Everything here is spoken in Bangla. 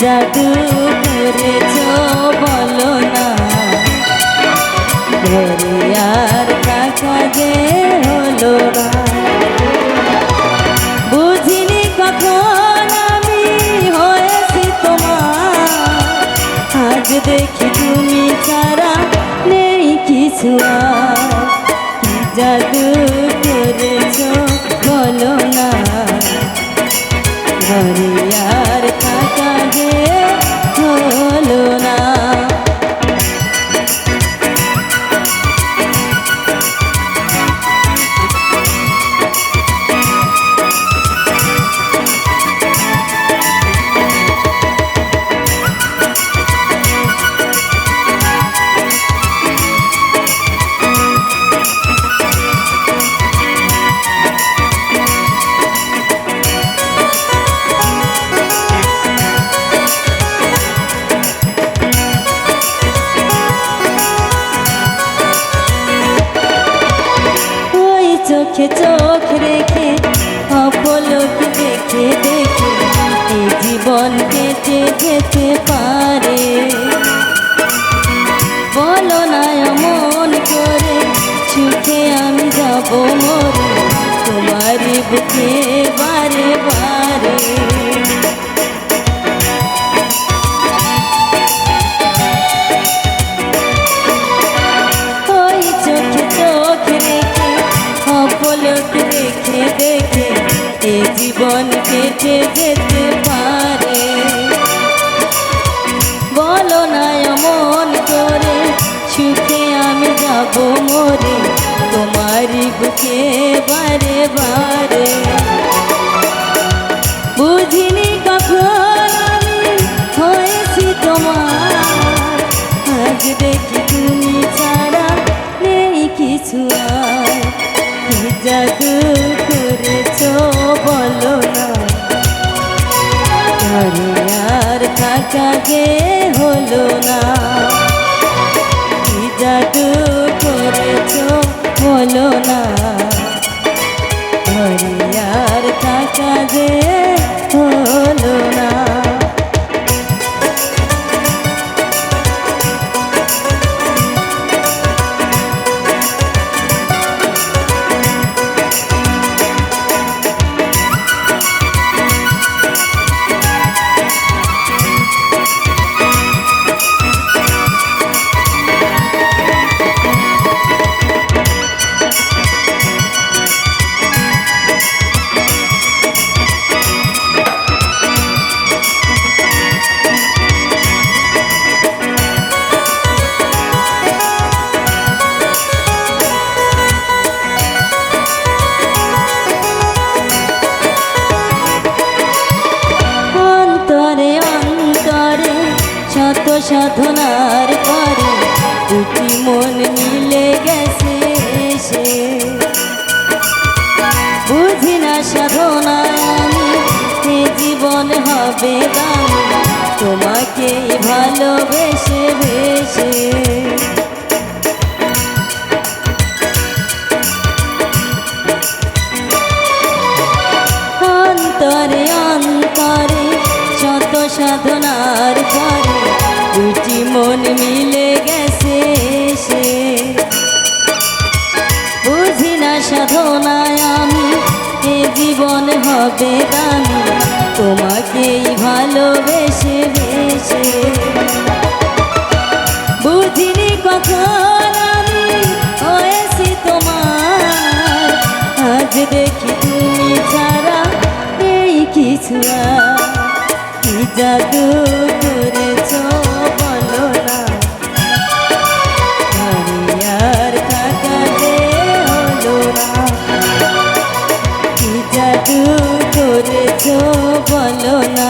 জাদু করেছো বলো না, ঘরে আর থাকা যে হলো না। বুঝিনি কখন আমি হয়েছি তোমার, আজ দেখি তুমি ছাড়া নেই কিছু আর। কি জাদু করেছো বলো না, ঘরে আর থাকা যে হলো না। চোখে চোখ রেখে অপলক দেখে দেখে এই জীবন কেটে যেতে পারে। বলো না এমন করে সুখে আমি যাব মরে, তোমারই বুকে বারে বারে। ওই চোখে চোখ রেখে অপলক দেখে দেখে এ জীবন কেটে যেতে পারে। বলো না এমন করে সুখে আমি যাব মরে, তোমারই বুকে বারে বারে। বুঝিনি কখন আমি হয়েছি তোমার, আজ দেখি তুমি ছাড়া নেই কিছু আর। কি জাদু করেছো বলো না, ঘরে আর থাকা যে হলো না। কি জাদু করেছো বলো না, ঘরে আর থাকা যে হলো না। শত সাধনার পরে দুটি মন মিলে গেছে সে। বুঝি না সাধনায় আমি এ জীবন হবে দামি, তোমাকে ভালোবেসে বেসে। অন্তরে অন্তরে শত সাধনার পরে দুটি মন মিলে গেছে সে। বুঝি না সাধনায় আমি এ জীবন হবে দামি, তোমাকেই ভালোবেসে বেসে। বুঝিনি কখন আমি হয়েছি তোমার, আজ দেখি তুমি ছাড়া এই কিছু আর। কি জাদু করেছো বলো না, ঘরে আর থাকা যে হলো না। কি জাদু করেছো বলো না,